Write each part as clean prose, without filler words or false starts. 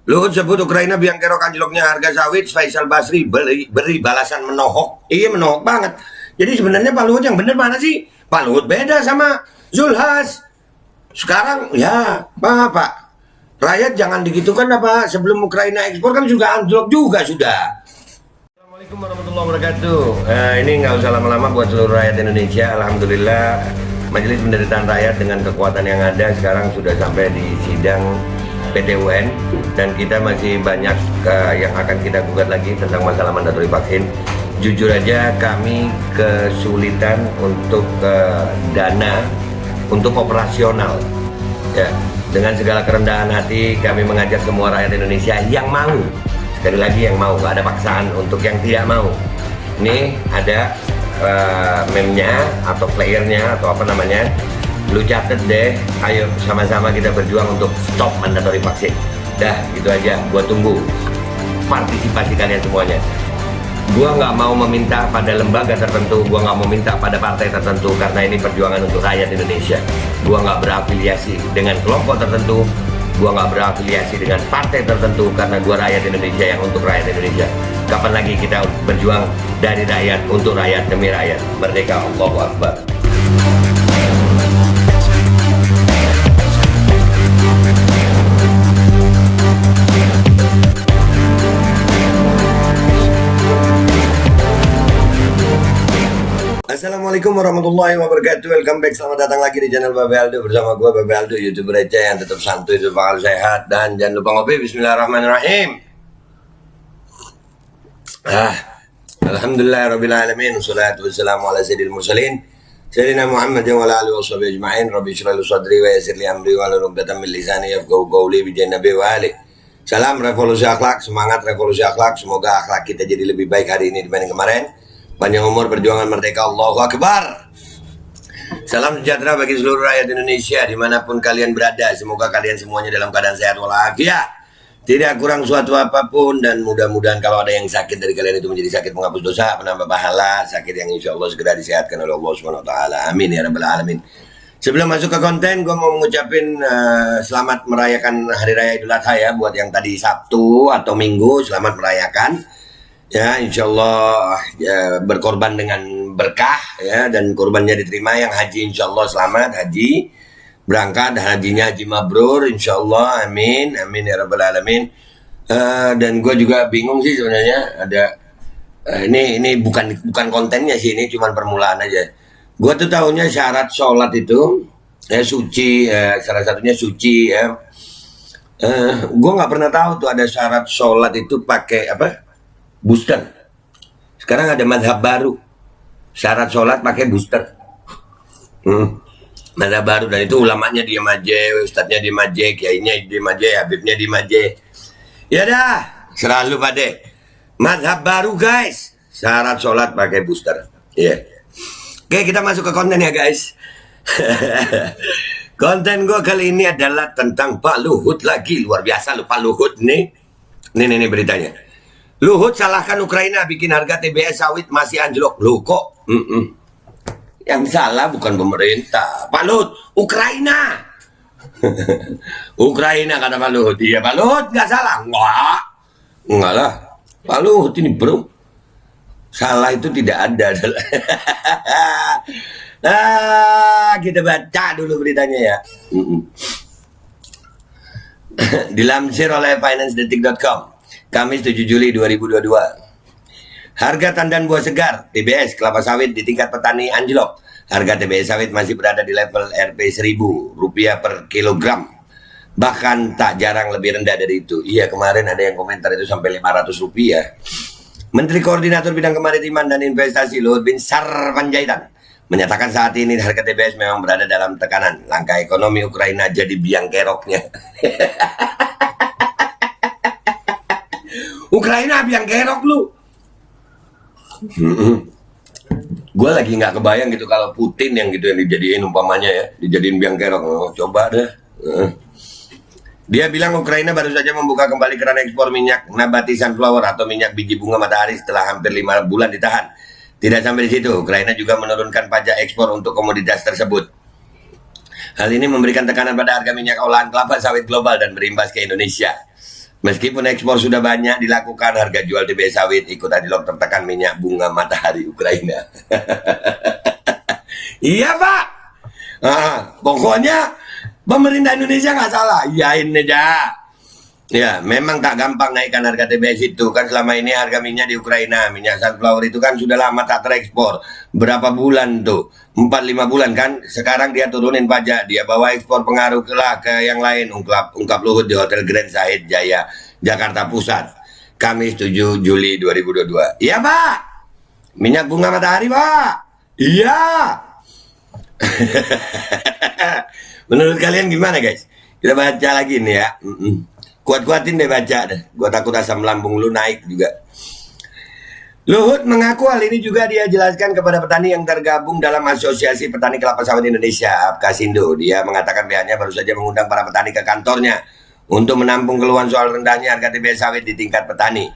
Luhut sebut Ukraina biang kerok anjloknya harga sawit. Faisal Basri beri balasan menohok. Iya, menohok banget. Jadi sebenarnya Pak Luhut yang bener mana sih? Pak Luhut beda sama Zulhas. Sekarang ya Pak, rakyat jangan digitukan apa, sebelum Ukraina ekspor kan juga anjlok juga sudah. Assalamualaikum warahmatullahi wabarakatuh. Ini nggak usah lama-lama buat seluruh rakyat Indonesia. Alhamdulillah Majelis Penderitaan Rakyat dengan kekuatan yang ada sekarang sudah sampai di sidang PT UN, dan kita masih banyak yang akan kita gugat lagi tentang masalah mandatori vaksin. Jujur aja kami kesulitan untuk dana untuk operasional ya. Dengan segala kerendahan hati kami mengajak semua rakyat Indonesia yang mau, sekali lagi yang mau, gak ada paksaan untuk yang tidak mau. Ini ada meme-nya atau playernya atau apa namanya, lu catet deh, ayo sama-sama kita berjuang untuk stop mandatori vaksin. Dah, gitu aja, gua tunggu partisipasi kalian semuanya. Gua nggak mau meminta pada lembaga tertentu, gua nggak mau minta pada partai tertentu, karena ini perjuangan untuk rakyat Indonesia. Gua nggak berafiliasi dengan kelompok tertentu, gua nggak berafiliasi dengan partai tertentu, karena gua rakyat Indonesia yang untuk rakyat Indonesia. Kapan lagi kita berjuang dari rakyat untuk rakyat demi rakyat? Merdeka, Allahu Akbar. Assalamualaikum warahmatullahi wabarakatuh. Welcome back, selamat datang lagi di channel Babe Aldo. Bersama gue Babe Aldo, YouTuber receh yang tetap santuy, tetap sehat. Dan jangan lupa ngopi. Bismillahirrahmanirrahim. Alhamdulillahirrabbilalamin. Wassalatu wassalamu ala sayyidil mursalin Sayyidina Muhammad wa ala alihi wa sahbihi ajma'in. Rabbi shrah li sadri wa yassir li amri wa hlul 'uqdatam min lisani yafqahu qawli bi nabi wa ali. Salam revolusi akhlak, semangat revolusi akhlak. Semoga akhlak kita jadi lebih baik hari ini dibanding kemarin. Panjang umur, perjuangan merdeka, Allahu Akbar. Salam sejahtera bagi seluruh rakyat Indonesia dimanapun kalian berada. Semoga kalian semuanya dalam keadaan sehat walafiat, tidak kurang suatu apapun, dan mudah-mudahan kalau ada yang sakit dari kalian itu menjadi sakit menghapus dosa, penambah pahala, sakit yang insya Allah segera disehatkan oleh Allah Subhanahu Wa Taala. Amin ya rabbal alamin. Sebelum masuk ke konten, gue mau mengucapin selamat merayakan Hari Raya Idul Adha ya, buat yang tadi Sabtu atau Minggu, selamat merayakan. Ya, insya Allah ya, berkorban dengan berkah ya, dan korbannya diterima. Yang haji insya Allah selamat haji, berangkat hajinya haji mabrur insya Allah, amin amin ya rabbal alamin. Dan gue juga bingung sih sebenarnya, ada ini bukan kontennya sih, ini cuma permulaan aja. Gue tuh tahunya syarat sholat itu ya suci, salah satunya suci ya. Gue nggak pernah tahu tuh ada syarat sholat itu pakai apa, booster. Sekarang ada mazhab baru, syarat sholat pakai booster. Mazhab baru, dan itu ulamanya diam aja, ustadznya diam aja, kiainya diam aja, habibnya diam aja. Ya dah, selalu pada mazhab baru guys, syarat sholat pakai booster. Iya. Oke, kita masuk ke konten ya guys. Konten gue kali ini adalah tentang Pak Luhut lagi, luar biasa loh Pak Luhut nih. Nih beritanya. Luhut salahkan Ukraina bikin harga TBS sawit masih anjlok. Loh kok? Yang salah bukan pemerintah, Pak Luhut, Ukraina. Ukraina kata Pak Luhut. Iya Pak Luhut nggak salah. Enggak lah, Pak Luhut ini bro, salah itu tidak ada. Kita baca dulu beritanya ya. Dilansir oleh financedetik.com, Kamis 7 Juli 2022. Harga tandan buah segar TBS kelapa sawit di tingkat petani anjlok. Harga TBS sawit masih berada di level Rp 1.000 per kilogram. Bahkan tak jarang lebih rendah dari itu. Iya, kemarin ada yang komentar itu sampai Rp500. Menteri Koordinator Bidang Kemaritiman dan Investasi Luhut Bin Sarpanjaitan menyatakan saat ini harga TBS memang berada dalam tekanan. Langkah ekonomi Ukraina jadi biang keroknya. Ukraina biang kerok lu. Gue lagi nggak kebayang gitu kalau Putin yang gitu yang dijadiin umpamanya ya, dijadiin biang kerok. Coba deh. Dia bilang Ukraina baru saja membuka kembali keran ekspor minyak nabati sunflower atau minyak biji bunga matahari setelah hampir 5 bulan ditahan. Tidak sampai di situ, Ukraina juga menurunkan pajak ekspor untuk komoditas tersebut. Hal ini memberikan tekanan pada harga minyak olahan kelapa sawit global dan berimbas ke Indonesia. Meskipun ekspor sudah banyak dilakukan, harga jual TBS sawit ikut anjlok tertekan minyak bunga matahari Ukraina. Iya Pak. Pokoknya pemerintah Indonesia nggak salah. Iyain aja. Ya, memang tak gampang naikkan harga TBS itu. Kan selama ini harga minyak di Ukraina, minyak sunflower itu kan sudah lama tak terekspor. Berapa bulan tuh? 4-5 bulan kan? Sekarang dia turunin pajak. Dia bawa ekspor pengaruh ke yang lain. Ungkap Luhut di Hotel Grand Sahid Jaya, Jakarta Pusat. Kamis 7 Juli 2022. Iya Pak. Minyak bunga matahari Pak. Iya. Menurut kalian gimana guys? Kita baca lagi nih ya. Kuat-kuatin deh baca deh. Gua takut asam lambung lu naik juga. Luhut mengaku hal ini juga dia jelaskan kepada petani yang tergabung dalam Asosiasi Petani Kelapa Sawit Indonesia, APKasindo. Dia mengatakan pihaknya baru saja mengundang para petani ke kantornya untuk menampung keluhan soal rendahnya harga TBS sawit di tingkat petani.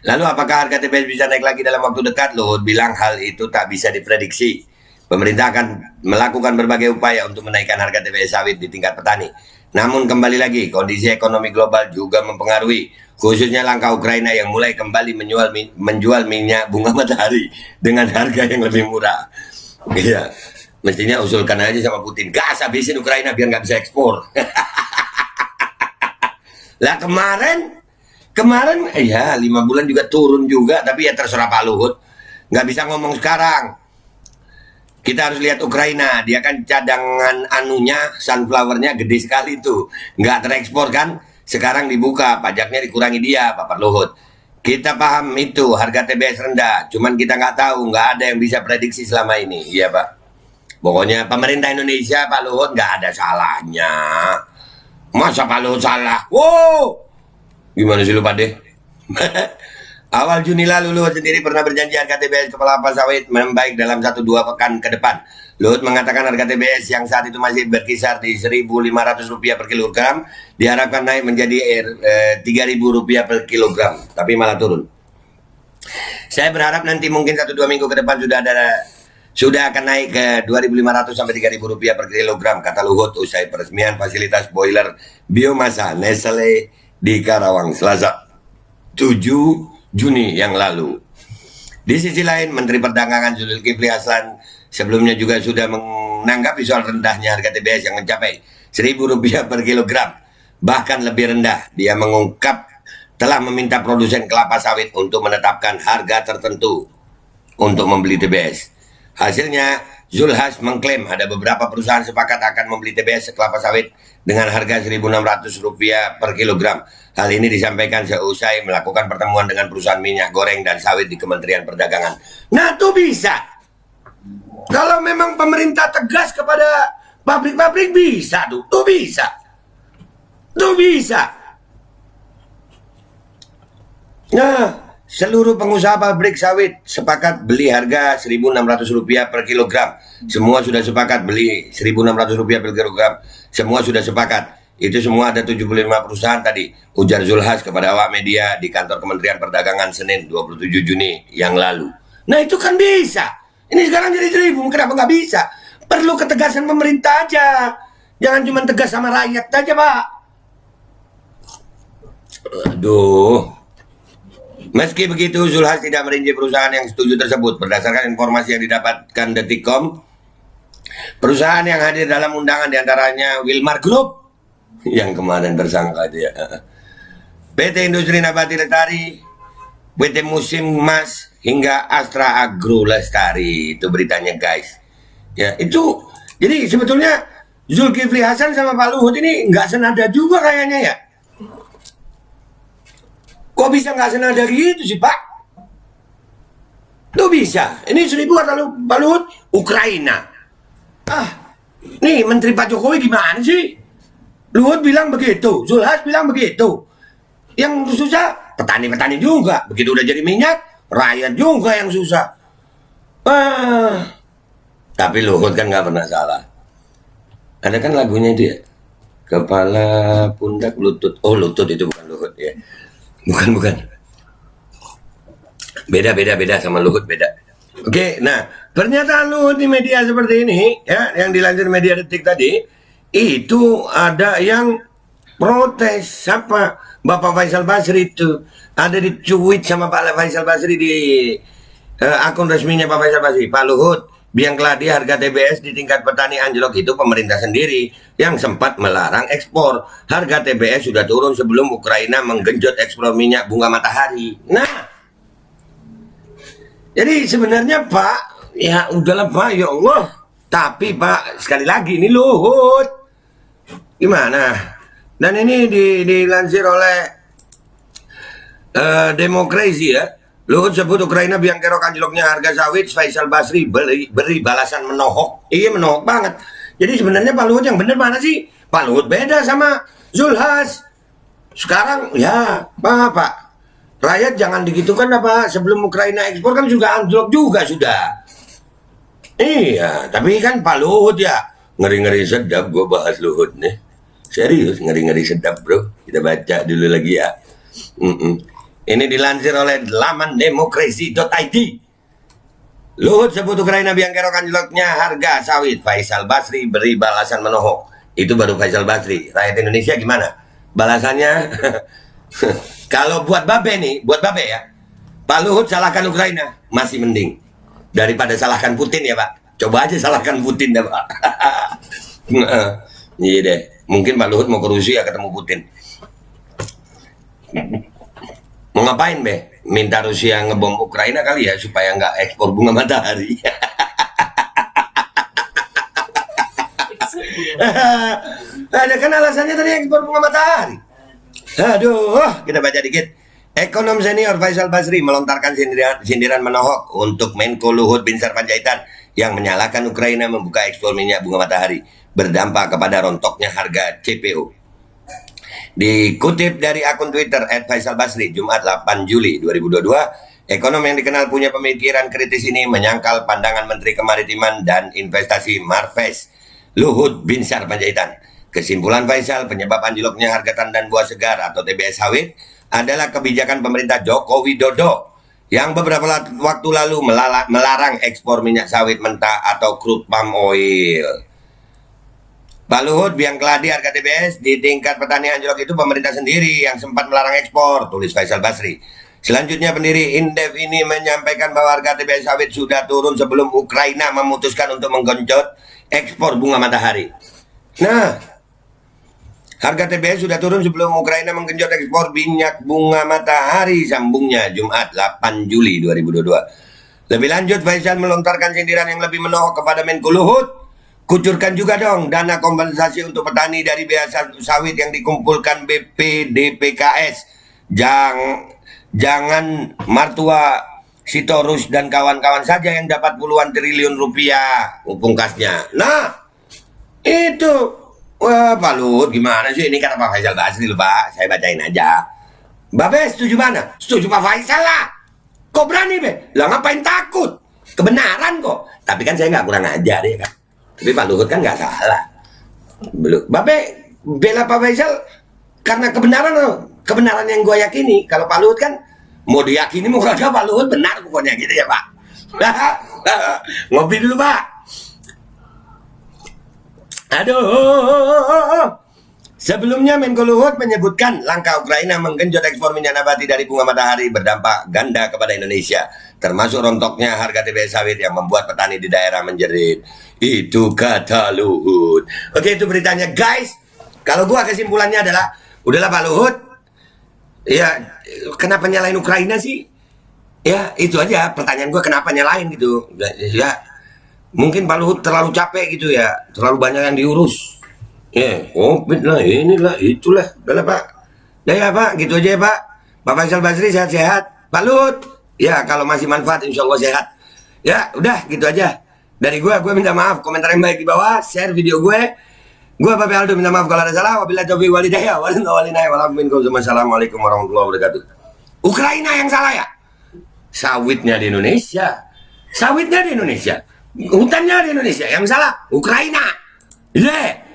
Lalu apakah harga TBS bisa naik lagi dalam waktu dekat? Luhut bilang hal itu tak bisa diprediksi. Pemerintah akan melakukan berbagai upaya untuk menaikkan harga TBS sawit di tingkat petani. Namun kembali lagi, kondisi ekonomi global juga mempengaruhi, khususnya langkah Ukraina yang mulai kembali menjual minyak bunga matahari dengan harga yang lebih murah. Iya, mestinya usulkan aja sama Putin, gas habisin Ukraina biar nggak bisa ekspor. Lah kemarin ya 5 bulan juga turun juga, tapi ya terserah Pak Luhut, nggak bisa ngomong sekarang. Kita harus lihat Ukraina, dia kan cadangan anunya, sunflowernya gede sekali tuh, nggak terekspor kan, sekarang dibuka, pajaknya dikurangi dia, Bapak Luhut. Kita paham itu, harga TBS rendah, cuman kita nggak tahu, nggak ada yang bisa prediksi selama ini, iya Pak. Pokoknya pemerintah Indonesia, Pak Luhut nggak ada salahnya. Masa Pak Luhut salah? Wow, gimana sih lu Pak deh? Awal Juni lalu Luhut sendiri pernah berjanji harga TBS kelapa sawit membaik dalam 1-2 pekan ke depan. Luhut mengatakan harga TBS yang saat itu masih berkisar di Rp1.500 per kilogram diharapkan naik menjadi Rp3.000 per kilogram, tapi malah turun. Saya berharap nanti mungkin 1-2 minggu ke depan sudah akan naik ke Rp2.500 sampai Rp3.000 per kilogram, kata Luhut usai peresmian fasilitas boiler biomasa Nestle di Karawang Selasa 7 Juni yang lalu. Di sisi lain, Menteri Perdagangan Zulkifli Hasan sebelumnya juga sudah menanggapi soal rendahnya harga TBS yang mencapai Rp1.000 per kilogram, bahkan lebih rendah. Dia mengungkap telah meminta produsen kelapa sawit untuk menetapkan harga tertentu untuk membeli TBS. Hasilnya, Zulhas mengklaim ada beberapa perusahaan sepakat akan membeli TBS kelapa sawit dengan harga Rp1.600 per kilogram. Hal ini disampaikan seusai melakukan pertemuan dengan perusahaan minyak goreng dan sawit di Kementerian Perdagangan. Nah, tuh bisa. Kalau memang pemerintah tegas kepada pabrik-pabrik bisa tuh bisa. Tuh bisa. Nah, seluruh pengusaha pabrik sawit sepakat beli harga Rp1.600 per kilogram. Semua sudah sepakat beli Rp1.600 per kilogram. Semua sudah sepakat. Itu semua ada 75 perusahaan tadi, ujar Zulhas kepada awak media di kantor Kementerian Perdagangan Senin 27 Juni yang lalu. Nah itu kan bisa. Ini sekarang jadi 1.000, kenapa nggak bisa? Perlu ketegasan pemerintah aja. Jangan cuma tegas sama rakyat aja Pak. Aduh. Meski begitu, Zulhas tidak merinci perusahaan yang setuju tersebut. Berdasarkan informasi yang didapatkan Detikcom, perusahaan yang hadir dalam undangan diantaranya Wilmar Group, yang kemarin tersangka dia, PT Industri Nabati Lestari, PT Musim Mas, hingga Astra Agro Lestari. Itu beritanya guys. Ya itu, jadi sebetulnya Zulkifli Hasan sama Pak Luhut ini nggak senada juga kayaknya ya. Kok bisa nggak senada gitu sih Pak? Tuh bisa. Ini 1.000 kata Pak Luhut, Ukraina. Nih Menteri Pak Jokowi gimana sih? Luhut bilang begitu, Zulhas bilang begitu. Yang susah petani-petani juga. Begitu udah jadi minyak, rakyat juga yang susah. Tapi Luhut kan nggak pernah salah. Ada kan lagunya dia, kepala, pundak, lutut. Oh lutut itu bukan Luhut ya. Bukan. Beda sama Luhut beda. Oke, nah pernyataan Luhut di media seperti ini ya, yang dilansir media Detik tadi, itu ada yang protes siapa? Bapak Faisal Basri itu ada di tweet sama Pak Faisal Basri di akun resminya Pak Faisal Basri. Pak Luhut, biang keladi harga TBS di tingkat petani anjlok itu pemerintah sendiri yang sempat melarang ekspor. Harga TBS sudah turun sebelum Ukraina menggenjot ekspor minyak bunga matahari. Nah, jadi sebenarnya Pak, ya udahlah Pak, ya Allah. Tapi Pak, sekali lagi ini Luhut. Gimana? Dan ini dilansir oleh Demokrasi ya. Luhut sebut Ukraina biang kerok anjloknya harga sawit, Faisal Basri beri balasan menohok. Iya menohok banget. Jadi sebenarnya Pak Luhut yang bener mana sih? Pak Luhut beda sama Zulhas. Sekarang ya Pak, rakyat jangan digitukan apa, sebelum Ukraina ekspor kan juga anjlok juga sudah. Iya, tapi kan Pak Luhut ya ngeri-ngeri sedap gue bahas Luhut nih. Serius ngeri-ngeri sedap bro. Kita baca dulu lagi ya. Ini dilansir oleh laman demokrasi.id. Luhut sebut Ukraina biang kerok anjloknya harga sawit, Faisal Basri beri balasan menohok. Itu baru Faisal Basri. Rakyat Indonesia gimana balasannya? Kalau buat Babe nih, buat Babe ya, Pak Luhut salahkan Ukraina masih mending daripada salahkan Putin ya Pak. Coba aja salahkan Putin ya Pak. Iya deh, mungkin Pak Luhut mau ke Rusia ketemu Putin. Mau ngapain Be? Minta Rusia ngebom Ukraina kali ya supaya nggak ekspor bunga matahari. Ada kan alasannya tadi ekspor bunga matahari. Aduh, kita baca dikit. Ekonom senior Faisal Basri melontarkan sindiran menohok untuk Menko Luhut Binsar Panjaitan yang menyalahkan Ukraina membuka ekspor minyak bunga matahari berdampak kepada rontoknya harga CPO. Dikutip dari akun Twitter @FaisalBasri Jumat 8 Juli 2022, ekonom yang dikenal punya pemikiran kritis ini menyangkal pandangan Menteri Kemaritiman dan Investasi Marves Luhut Binsar Panjaitan. Kesimpulan Faisal, penyebab anjloknya harga tandan buah segar atau TBS sawit adalah kebijakan pemerintah Joko Widodo yang beberapa waktu lalu melarang ekspor minyak sawit mentah atau crude palm oil. Pak Luhut biang keladi harga TBS di tingkat petani anjlok itu pemerintah sendiri yang sempat melarang ekspor, tulis Faisal Basri. Selanjutnya pendiri Indef ini menyampaikan bahwa harga TBS sawit sudah turun sebelum Ukraina memutuskan untuk menggenjot ekspor bunga matahari. Nah, harga TBS sudah turun sebelum Ukraina menggenjot ekspor minyak bunga matahari, sambungnya Jumat 8 Juli 2022. Lebih lanjut, Faisal melontarkan sindiran yang lebih menohok kepada Menko Luhut. Kucurkan juga dong dana kompensasi untuk petani dari biaya sawit yang dikumpulkan BPDPKS. Jangan Martua Sitorus dan kawan-kawan saja yang dapat puluhan triliun rupiah, pungkasnya. Nah, itu wah, Pak Luhut gimana sih? Ini kata Pak Faisal Basri loh Pak, saya bacain aja. Babe setuju mana? Setuju Pak Faisal lah. Kok berani Be? Lah ngapain takut? Kebenaran kok. Tapi kan saya nggak kurang ajar ya kan. Tapi Pak Luhut kan nggak salah. Belum. Babe bela Pak Faisal karena kebenaran yang gue yakini. Kalau Pak Luhut kan mau diyakini mau kagak, Pak Luhut benar pokoknya gitu ya Pak. Ngopi dulu Pak. Aduh. Sebelumnya Menko Luhut menyebutkan langkah Ukraina menggenjot ekspor minyak nabati dari bunga matahari berdampak ganda kepada Indonesia, termasuk rontoknya harga TBS sawit yang membuat petani di daerah menjerit. Itu kata Luhut. Oke, itu beritanya guys. Kalau gua kesimpulannya adalah, udahlah Pak Luhut, ya kenapa nyalain Ukraina sih? Ya itu aja pertanyaan gua, kenapa nyalain gitu. Ya mungkin Pak Luhut terlalu capek gitu ya, terlalu banyak yang diurus. Ya, COVID lah, inilah, itulah. Udahlah Pak. Ya Pak, gitu aja ya Pak. Pak Faisal Basri sehat-sehat. Pak Luhut, ya kalau masih manfaat insya Allah sehat. Ya udah gitu aja. Dari gue minta maaf. Komentar yang baik di bawah, share video gue. Gue Bapak Aldo minta maaf kalau ada salah. Wabillahi taufiq wal hidayah. Wassalamualaikum warahmatullahi wabarakatuh. Ukraina yang salah ya? Sawitnya di Indonesia. Sawitnya di Indonesia. Hutannya di Indonesia. Yang salah Ukraina. Yeah.